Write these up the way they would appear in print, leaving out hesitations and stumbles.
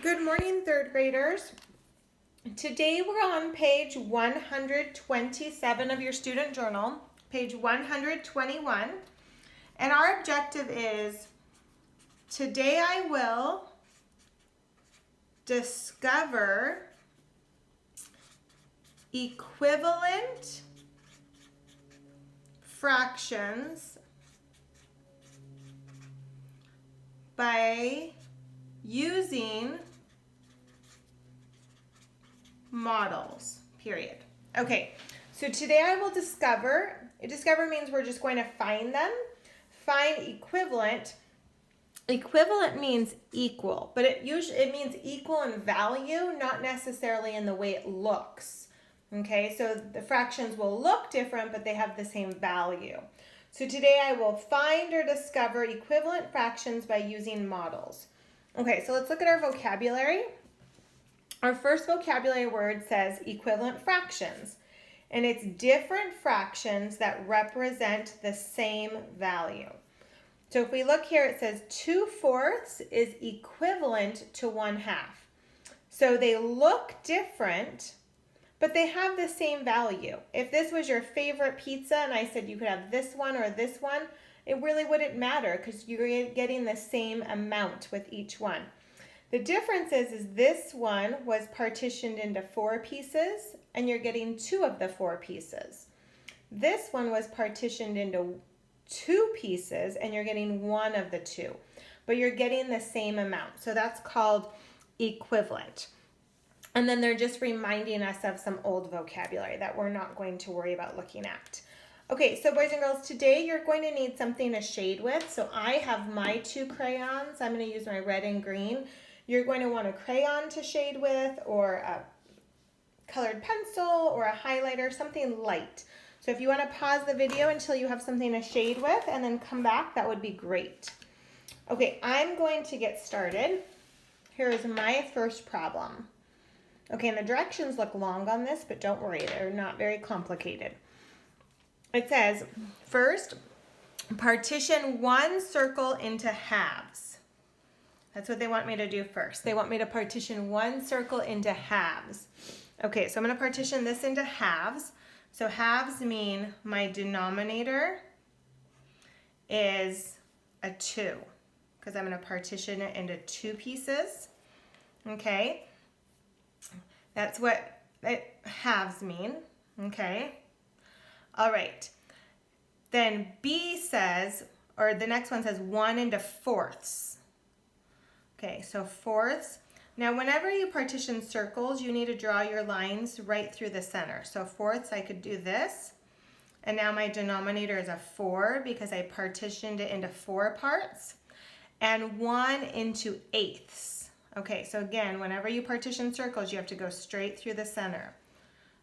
Good morning, third graders. Today we're on page 127 of your student journal, page 121, and our objective is, today I will discover equivalent fractions by using models, period. Okay, so today I will discover means we're just going to find them. Find equivalent. Equivalent means equal, but it means equal in value, not necessarily in the way it looks. Okay, so the fractions will look different, but they have the same value. So today I will find or discover equivalent fractions by using models. Okay, so let's look at our vocabulary. Our first vocabulary word says equivalent fractions, and it's different fractions that represent the same value. So if we look here, it says 2/4 is equivalent to 1/2. So they look different, but they have the same value. If this was your favorite pizza and I said you could have this one or this one, it really wouldn't matter because you're getting the same amount with each one. The difference is this one was partitioned into 4 pieces and you're getting 2 of the 4 pieces. This one was partitioned into 2 pieces and you're getting 1 of the 2, but you're getting the same amount. So that's called equivalent. And then they're just reminding us of some old vocabulary that we're not going to worry about looking at. Okay, so boys and girls, today you're going to need something to shade with. So I have my 2 crayons. I'm going to use my red and green. You're going to want a crayon to shade with, or a colored pencil, or a highlighter, something light. So if you want to pause the video until you have something to shade with and then come back, that would be great. Okay, I'm going to get started. Here is my first problem. Okay, and the directions look long on this, but don't worry, they're not very complicated. It says, first, partition one circle into halves. That's what they want me to do first. They want me to partition one circle into halves. Okay, so I'm going to partition this into halves. So halves mean my denominator is a 2 because I'm going to partition it into 2 pieces. Okay, that's what halves mean. Okay, all right. Then B says, or the next one says 1 into 4ths. Okay, so 4ths. Now, whenever you partition circles, you need to draw your lines right through the center. So 4ths, I could do this. And now my denominator is a 4 because I partitioned it into 4 parts. And 1 into 8ths. Okay, so again, whenever you partition circles, you have to go straight through the center.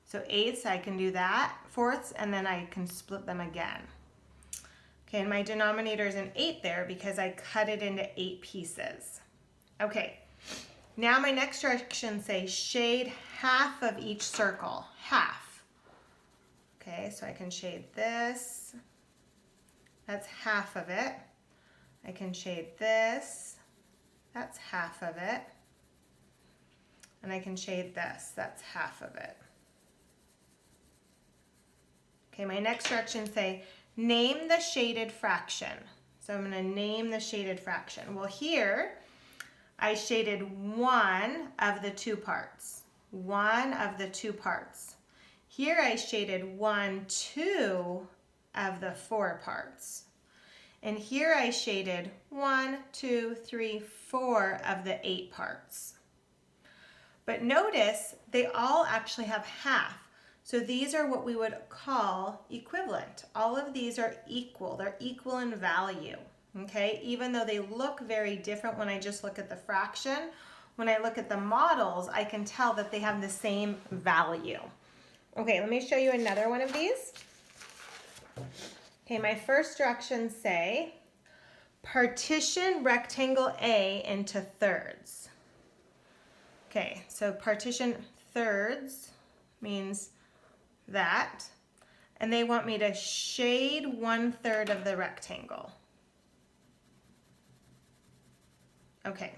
So 8ths, I can do that. 4ths, and then I can split them again. Okay, and my denominator is an 8 there because I cut it into 8 pieces. Okay, now my next directions say shade half of each circle, half. Okay, so I can shade this. That's half of it. I can shade this. That's half of it. And I can shade this. That's half of it. Okay, my next directions say name the shaded fraction. So I'm going to name the shaded fraction. Well, here I shaded 1 of the 2 parts. 1 of the 2 parts. Here I shaded 1, 2 of the 4 parts. And here I shaded 1, 2, 3, 4 of the 8 parts. But notice they all actually have half. So these are what we would call equivalent. All of these are equal. They're equal in value. Okay, even though they look very different when I just look at the fraction, when I look at the models, I can tell that they have the same value. Okay, let me show you another one of these. Okay, my first directions say partition rectangle A into thirds. Okay, so partition thirds means that, and they want me to shade 1/3 of the rectangle. Okay.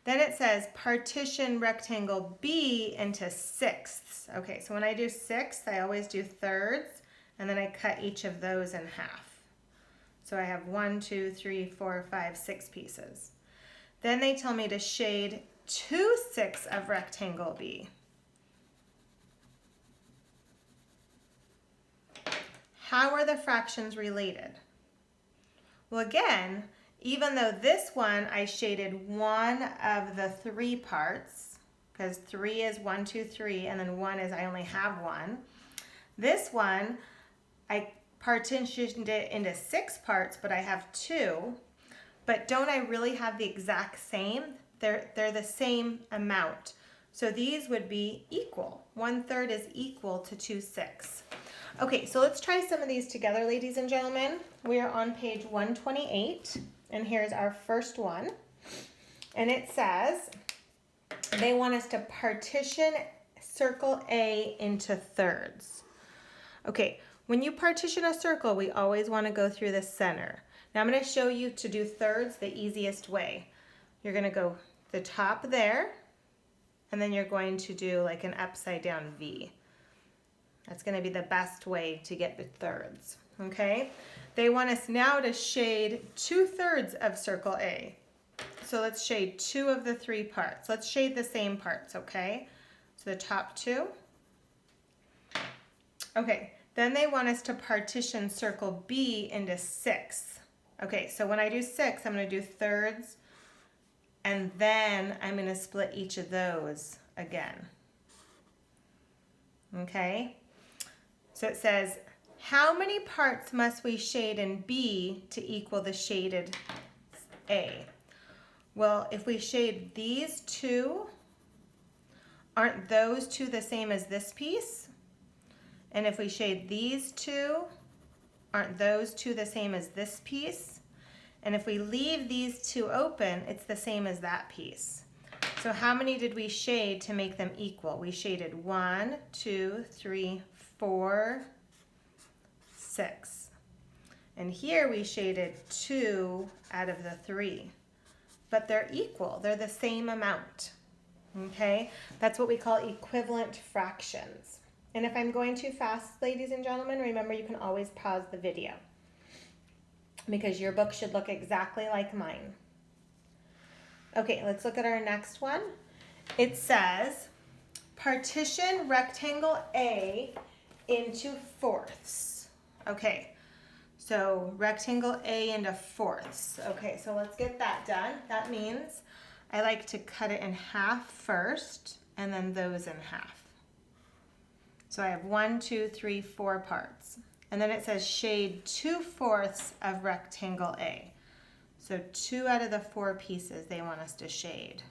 Then it says partition rectangle B into sixths. Okay, so when I do sixths, I always do thirds, and then I cut each of those in half. So I have 1, 2, 3, 4, 5, 6 pieces. Then they tell me to shade 2/6 of rectangle B. How are the fractions related? Well, again, even though this one I shaded one of the 3 parts, because 3 is 1, 2, 3, and then 1 is I only have 1. This one, I partitioned it into 6 parts, but I have 2. But don't I really have the exact same? They're the same amount. So these would be equal. 1/3 is equal to 2/6. Okay, so let's try some of these together, ladies and gentlemen. We are on page 128, and here's our first one. And it says they want us to partition circle A into thirds. Okay, when you partition a circle, we always want to go through the center. Now I'm going to show you to do thirds the easiest way. You're going to go the top there, and then you're going to do like an upside down V. That's going to be the best way to get the thirds, okay? They want us now to shade 2/3 of circle A. So let's shade 2 of the 3 parts. Let's shade the same parts, okay? So the top 2. Okay, then they want us to partition circle B into 6. Okay, so when I do 6, I'm going to do thirds, and then I'm going to split each of those again. Okay? So it says, how many parts must we shade in B to equal the shaded A? Well, if we shade these 2, aren't those 2 the same as this piece? And if we shade these 2, aren't those 2 the same as this piece? And if we leave these 2 open, it's the same as that piece. So how many did we shade to make them equal? We shaded 1, 2, 3, 4, 6. And here we shaded 2 out of the 3. But they're equal. They're the same amount. Okay? That's what we call equivalent fractions. And if I'm going too fast, ladies and gentlemen, remember you can always pause the video, because your book should look exactly like mine. Okay, let's look at our next one. It says, partition rectangle A into fourths. Okay, so rectangle A into fourths. Okay, so let's get that done. That means I like to cut it in half first, and then those in half. So I have 1, 2, 3, 4 parts. And then it says shade 2/4 of rectangle A. So 2 out of the 4 pieces they want us to shade.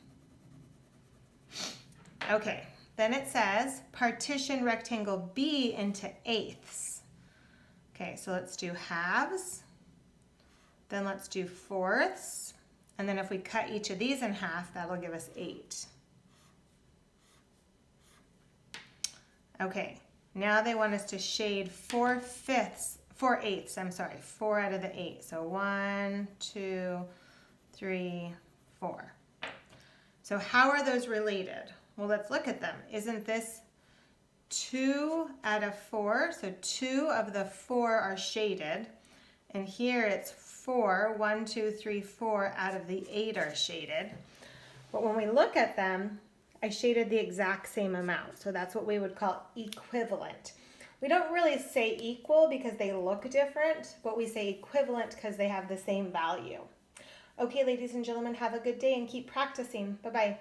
Okay, then it says partition rectangle B into eighths. Okay, so let's do halves. Then let's do fourths. And then if we cut each of these in half, that'll give us 8. Okay, now they want us to shade 4 eighths, 4 out of the 8. So 1, 2, 3, 4. So how are those related? Well, let's look at them. Isn't this 2 out of 4? So 2 of the 4 are shaded. And here it's 4, 1, 2, 3, 4 out of the 8 are shaded. But when we look at them, I shaded the exact same amount. So that's what we would call equivalent. We don't really say equal because they look different, but we say equivalent because they have the same value. Okay, ladies and gentlemen, have a good day and keep practicing. Bye-bye.